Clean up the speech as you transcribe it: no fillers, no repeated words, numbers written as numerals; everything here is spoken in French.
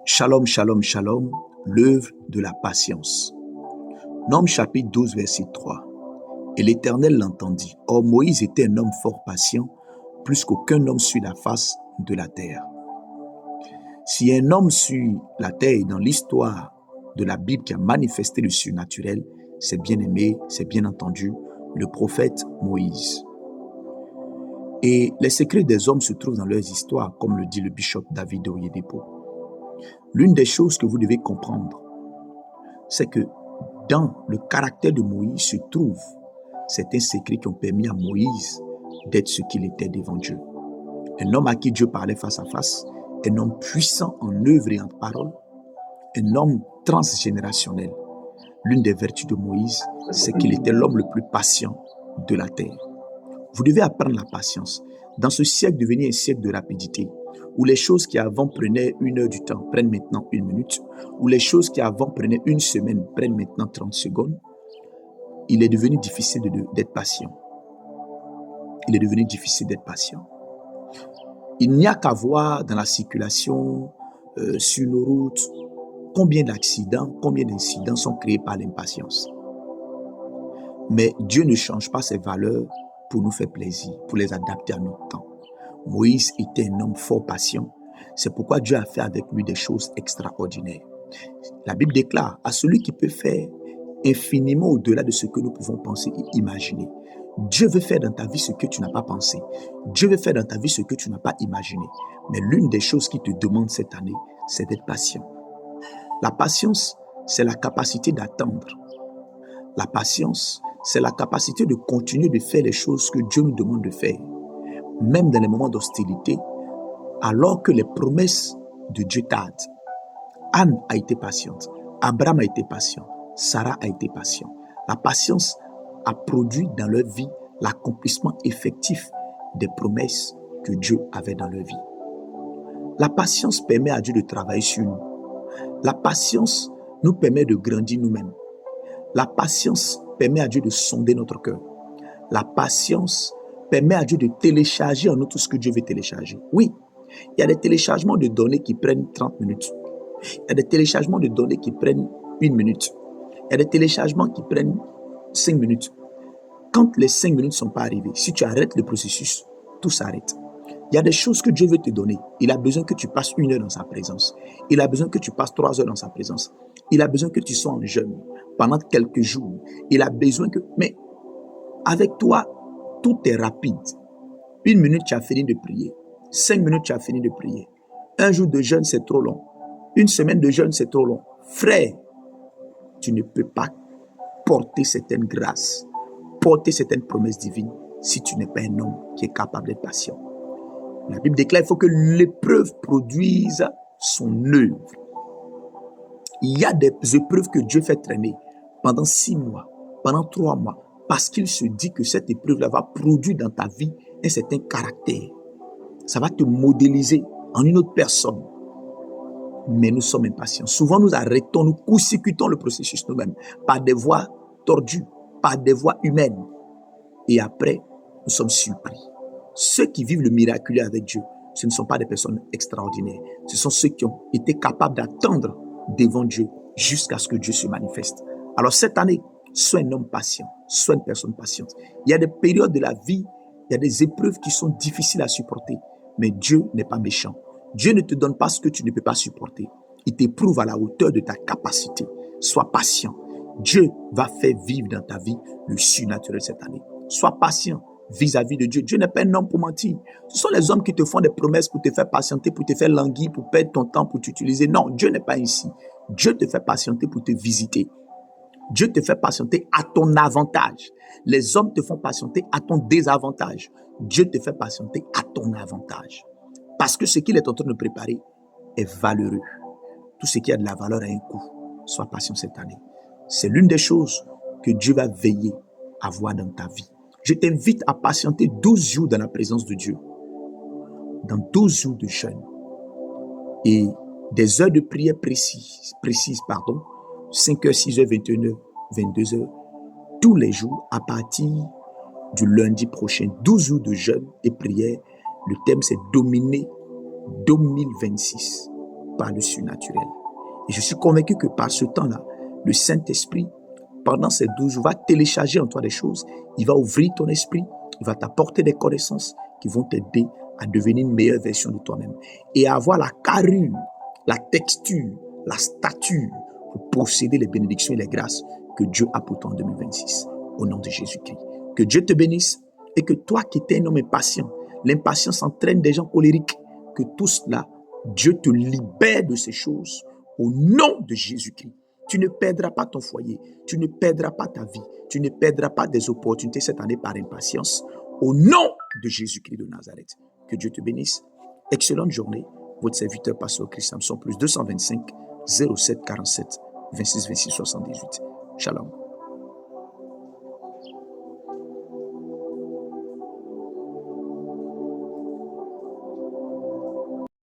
Shalom, shalom, shalom, l'œuvre de la patience. Nombre chapitre 12, verset 3. Et l'Éternel l'entendit. Or Moïse était un homme fort patient, plus qu'aucun homme sur la face de la terre. Si un homme sur la terre, dans l'histoire de la Bible qui a manifesté le surnaturel, c'est bien aimé, c'est bien entendu, le prophète Moïse. Et les secrets des hommes se trouvent dans leurs histoires, comme le dit le bishop David Oyedepo. L'une des choses que vous devez comprendre, c'est que dans le caractère de Moïse se trouvent certains secrets qui ont permis à Moïse d'être ce qu'il était devant Dieu. Un homme à qui Dieu parlait face à face, un homme puissant en œuvre et en parole, un homme transgénérationnel. L'une des vertus de Moïse, c'est qu'il était l'homme le plus patient de la terre. Vous devez apprendre la patience. Dans ce siècle devenu un siècle de rapidité, où les choses qui avant prenaient 1 heure du temps prennent maintenant 1 minute, où les choses qui avant prenaient 1 semaine prennent maintenant 30 secondes, il est devenu difficile d'être patient. Il est devenu difficile d'être patient. Il n'y a qu'à voir dans la circulation, sur nos routes, combien d'accidents, combien d'incidents sont créés par l'impatience. Mais Dieu ne change pas ses valeurs pour nous faire plaisir, pour les adapter à notre temps. Moïse était un homme fort patient. C'est pourquoi Dieu a fait avec lui des choses extraordinaires. La Bible déclare à celui qui peut faire infiniment au-delà de ce que nous pouvons penser et imaginer. Dieu veut faire dans ta vie ce que tu n'as pas pensé. Dieu veut faire dans ta vie ce que tu n'as pas imaginé. Mais l'une des choses qu'il te demande cette année, c'est d'être patient. La patience, c'est la capacité d'attendre. La patience, c'est la capacité de continuer de faire les choses que Dieu nous demande de faire. Même dans les moments d'hostilité, alors que les promesses de Dieu tardent. Anne a été patiente, Abraham a été patient, Sarah a été patient. La patience a produit dans leur vie l'accomplissement effectif des promesses que Dieu avait dans leur vie. La patience permet à Dieu de travailler sur nous. La patience nous permet de grandir nous-mêmes. La patience permet à Dieu de sonder notre cœur. La patience permet à Dieu de télécharger en nous tout ce que Dieu veut télécharger. Oui, il y a des téléchargements de données qui prennent 30 minutes. Il y a des téléchargements de données qui prennent 1 minute. Il y a des téléchargements qui prennent 5 minutes. Quand les 5 minutes ne sont pas arrivées, si tu arrêtes le processus, tout s'arrête. Il y a des choses que Dieu veut te donner. Il a besoin que tu passes 1 heure dans sa présence. Il a besoin que tu passes 3 heures dans sa présence. Il a besoin que tu sois en jeûne pendant quelques jours. Il a besoin que... Mais avec toi, tout est rapide. 1 minute, tu as fini de prier. 5 minutes, tu as fini de prier. 1 jour de jeûne, c'est trop long. 1 semaine de jeûne, c'est trop long. Frère, tu ne peux pas porter certaines grâces, porter certaines promesses divines si tu n'es pas un homme qui est capable d'être patient. La Bible déclare qu'il faut que l'épreuve produise son œuvre. Il y a des épreuves que Dieu fait traîner pendant 6 mois, pendant 3 mois, parce qu'il se dit que cette épreuve-là va produire dans ta vie un certain caractère. Ça va te modéliser en une autre personne. Mais nous sommes impatients. Souvent, nous arrêtons, nous court-circuitons le processus nous-mêmes par des voies tordues, par des voies humaines. Et après, nous sommes surpris. Ceux qui vivent le miraculeux avec Dieu, ce ne sont pas des personnes extraordinaires. Ce sont ceux qui ont été capables d'attendre devant Dieu jusqu'à ce que Dieu se manifeste. Alors cette année, sois un homme patient, sois une personne patiente. Il y a des périodes de la vie, il y a des épreuves qui sont difficiles à supporter. Mais Dieu n'est pas méchant. Dieu ne te donne pas ce que tu ne peux pas supporter. Il t'éprouve à la hauteur de ta capacité. Sois patient. Dieu va faire vivre dans ta vie le surnaturel cette année. Sois patient vis-à-vis de Dieu. Dieu n'est pas un homme pour mentir. Ce sont les hommes qui te font des promesses pour te faire patienter, pour te faire languir, pour perdre ton temps, pour t'utiliser. Non, Dieu n'est pas ici. Dieu te fait patienter pour te visiter. Dieu te fait patienter à ton avantage. Les hommes te font patienter à ton désavantage. Dieu te fait patienter à ton avantage. Parce que ce qu'il est en train de préparer est valeureux. Tout ce qui a de la valeur a un coût. Sois patient cette année. C'est l'une des choses que Dieu va veiller à voir dans ta vie. Je t'invite à patienter 12 jours dans la présence de Dieu. Dans 12 jours de jeûne. Et des heures de prière précises, 5h, 6h, 21h, 22h, tous les jours à partir du lundi prochain. 12 jours de jeûne et prière. Le thème c'est dominer 2026. par le surnaturel. Et je suis convaincu que par ce temps-là, le Saint-Esprit, pendant ces 12 jours, va télécharger en toi des choses. Il va ouvrir ton esprit. Il va t'apporter des connaissances qui vont t'aider à devenir une meilleure version de toi-même et à avoir la carrure, la texture, la stature pour posséder les bénédictions et les grâces que Dieu a pour toi en 2026. Au nom de Jésus-Christ. Que Dieu te bénisse et que toi qui étais un homme impatient, l'impatience entraîne des gens colériques, que tout cela, Dieu te libère de ces choses au nom de Jésus-Christ. Tu ne perdras pas ton foyer, tu ne perdras pas ta vie, tu ne perdras pas des opportunités cette année par impatience. Au nom de Jésus-Christ de Nazareth. Que Dieu te bénisse. Excellente journée. Votre serviteur, Pasteur Christ Samson, plus 225 07 47 26 26 78. Shalom.